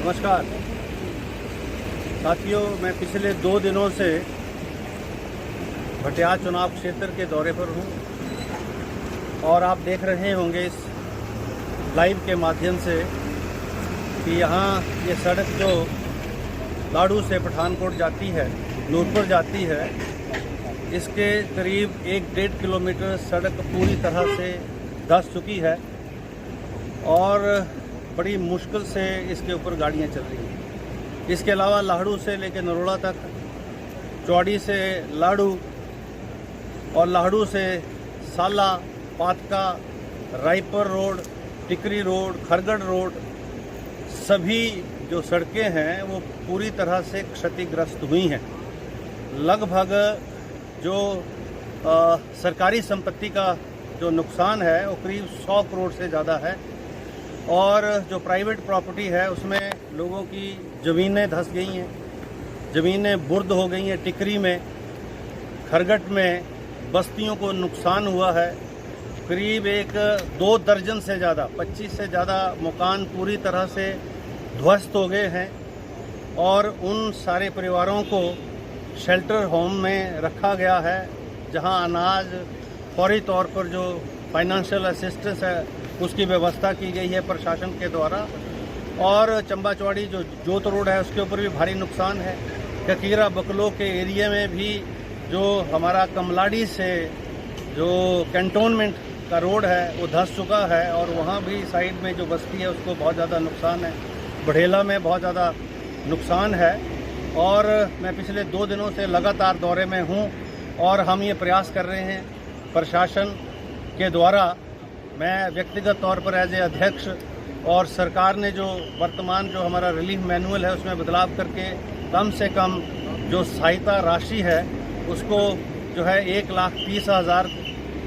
नमस्कार साथियों, मैं पिछले 2 दिनों से भटियात चुनाव क्षेत्र के दौरे पर हूं और आप देख रहे होंगे इस लाइव के माध्यम से कि यहाँ ये सड़क जो लाड़ू से पठानकोट जाती है, नूरपुर जाती है, इसके करीब 1-1.5 किलोमीटर सड़क पूरी तरह से धंस चुकी है और बड़ी मुश्किल से इसके ऊपर गाड़ियाँ चल रही हैं। इसके अलावा लाड़ू से लेकर नरोड़ा तक, चौड़ी से लाड़ू और लाड़ू से साला, पातका, रायपुर रोड, टिकरी रोड, खरगढ़ रोड, सभी जो सड़कें हैं वो पूरी तरह से क्षतिग्रस्त हुई हैं। लगभग जो सरकारी संपत्ति का जो नुकसान है वो करीब 100 करोड़ से ज़्यादा है और जो प्राइवेट प्रॉपर्टी है उसमें लोगों की ज़मीनें धंस गई हैं, ज़मीनें बुर्द हो गई हैं। टिकरी में, खरगट में बस्तियों को नुकसान हुआ है। करीब 1-2 दर्जन से ज़्यादा, 25 से ज़्यादा मकान पूरी तरह से ध्वस्त हो गए हैं और उन सारे परिवारों को शेल्टर होम में रखा गया है, जहां अनाज फौरी तौर पर जो फाइनेंशियल असिस्टेंस है उसकी व्यवस्था की गई है प्रशासन के द्वारा। और चंबा चौड़ी जो जोत रोड है उसके ऊपर भी भारी नुकसान है। ककीरा बकलो के एरिया में भी जो हमारा कमलाड़ी से जो कैंटोनमेंट का रोड है वो धंस चुका है और वहाँ भी साइड में जो बस्ती है उसको बहुत ज़्यादा नुकसान है। बढ़ेला में बहुत ज़्यादा नुकसान है और मैं पिछले 2 दिनों से लगातार दौरे में हूँ और हम ये प्रयास कर रहे हैं प्रशासन के द्वारा। मैं व्यक्तिगत तौर पर एज ए अध्यक्ष और सरकार ने जो वर्तमान जो हमारा रिलीफ मैनुअल है उसमें बदलाव करके कम से कम जो सहायता राशि है उसको जो है 1,30,000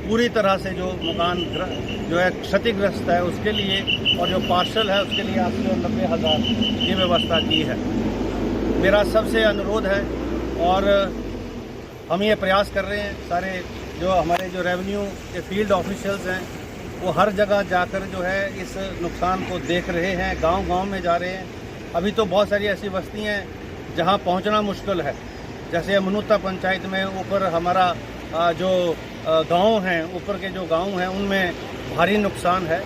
पूरी तरह से जो मकान जो है क्षतिग्रस्त है उसके लिए और जो पार्शल है उसके लिए 80-90,000 की व्यवस्था की है। मेरा सबसे अनुरोध है और हम ये प्रयास कर रहे हैं, सारे जो हमारे जो रेवेन्यू के फील्ड ऑफिशियल्स हैं वो हर जगह जाकर जो है इस नुकसान को देख रहे हैं, गांव-गांव में जा रहे हैं। अभी तो बहुत सारी ऐसी बस्तियां हैं जहां पहुंचना मुश्किल है, जैसे अमनूता पंचायत में ऊपर हमारा जो गांव हैं, ऊपर के जो गांव हैं उनमें भारी नुकसान है।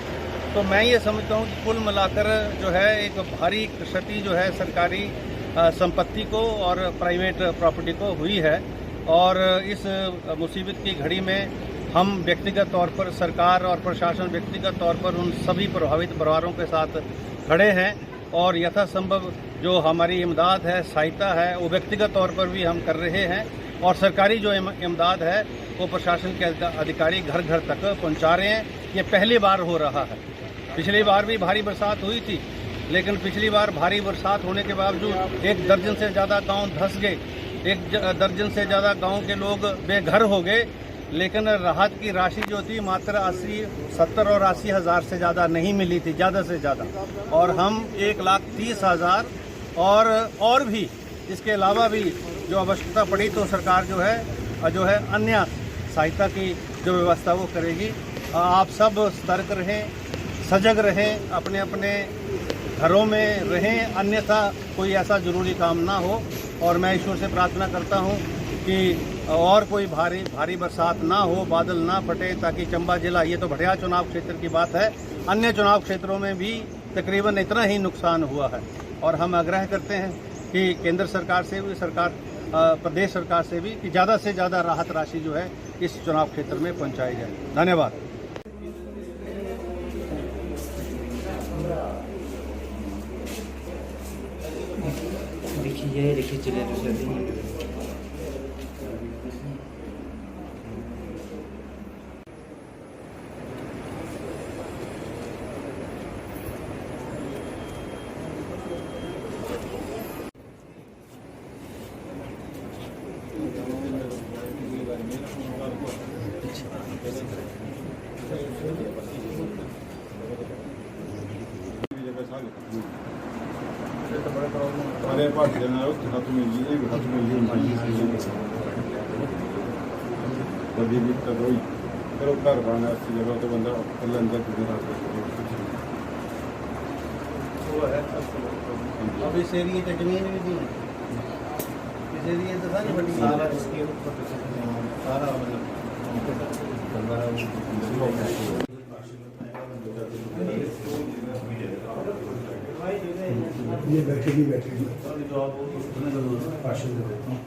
तो मैं ये समझता हूं कि कुल मिलाकर जो है एक भारी क्षति जो है सरकारी संपत्ति को और प्राइवेट प्रॉपर्टी को हुई है और इस मुसीबत की घड़ी में हम व्यक्तिगत तौर पर, सरकार और प्रशासन व्यक्तिगत तौर पर उन सभी प्रभावित परिवारों के साथ खड़े हैं और यथासंभव जो हमारी इमदाद है, सहायता है, वो व्यक्तिगत तौर पर भी हम कर रहे हैं और सरकारी जो इमदाद है वो प्रशासन के अधिकारी घर घर तक पहुंचा रहे हैं। ये पहली बार हो रहा है। पिछली बार भी भारी बरसात हुई थी, लेकिन पिछली बार भारी बरसात होने के बावजूद 1 दर्जन से ज़्यादा गाँव धंस गए, 1 दर्जन से ज़्यादा गाँव के लोग बेघर हो गए, लेकिन राहत की राशि जो थी मात्र 70 और 80 हज़ार से ज़्यादा नहीं मिली थी, ज़्यादा से ज़्यादा। और हम 1,30,000 और भी इसके अलावा भी जो आवश्यकता पड़ी तो सरकार जो है अन्य सहायता की जो व्यवस्था वो करेगी। आप सब सतर्क रहें, सजग रहें, अपने अपने घरों में रहें, अन्यथा कोई ऐसा ज़रूरी काम ना हो। और मैं ईश्वर से प्रार्थना करता हूँ कि और कोई भारी बरसात ना हो, बादल ना फटे, ताकि चंबा जिला, ये तो भटियात चुनाव क्षेत्र की बात है, अन्य चुनाव क्षेत्रों में भी तकरीबन इतना ही नुकसान हुआ है। और हम आग्रह करते हैं कि केंद्र सरकार से भी, सरकार प्रदेश सरकार से भी कि ज़्यादा से ज़्यादा राहत राशि जो है इस चुनाव क्षेत्र में पहुंचाई जाए। धन्यवाद। देखिए चले अरे पार्टी देना हो तो खत्म मिल गई तभी दिक्कत हुई चलो घर पाना अच्छी जगह तो बंदा अंदर अब इस एरिए की जमीन भी दी इस एरिए तो सारी बड़ी सारा इसके ऊपर सारा ये बैठेगी भाषण दे देता हूँ।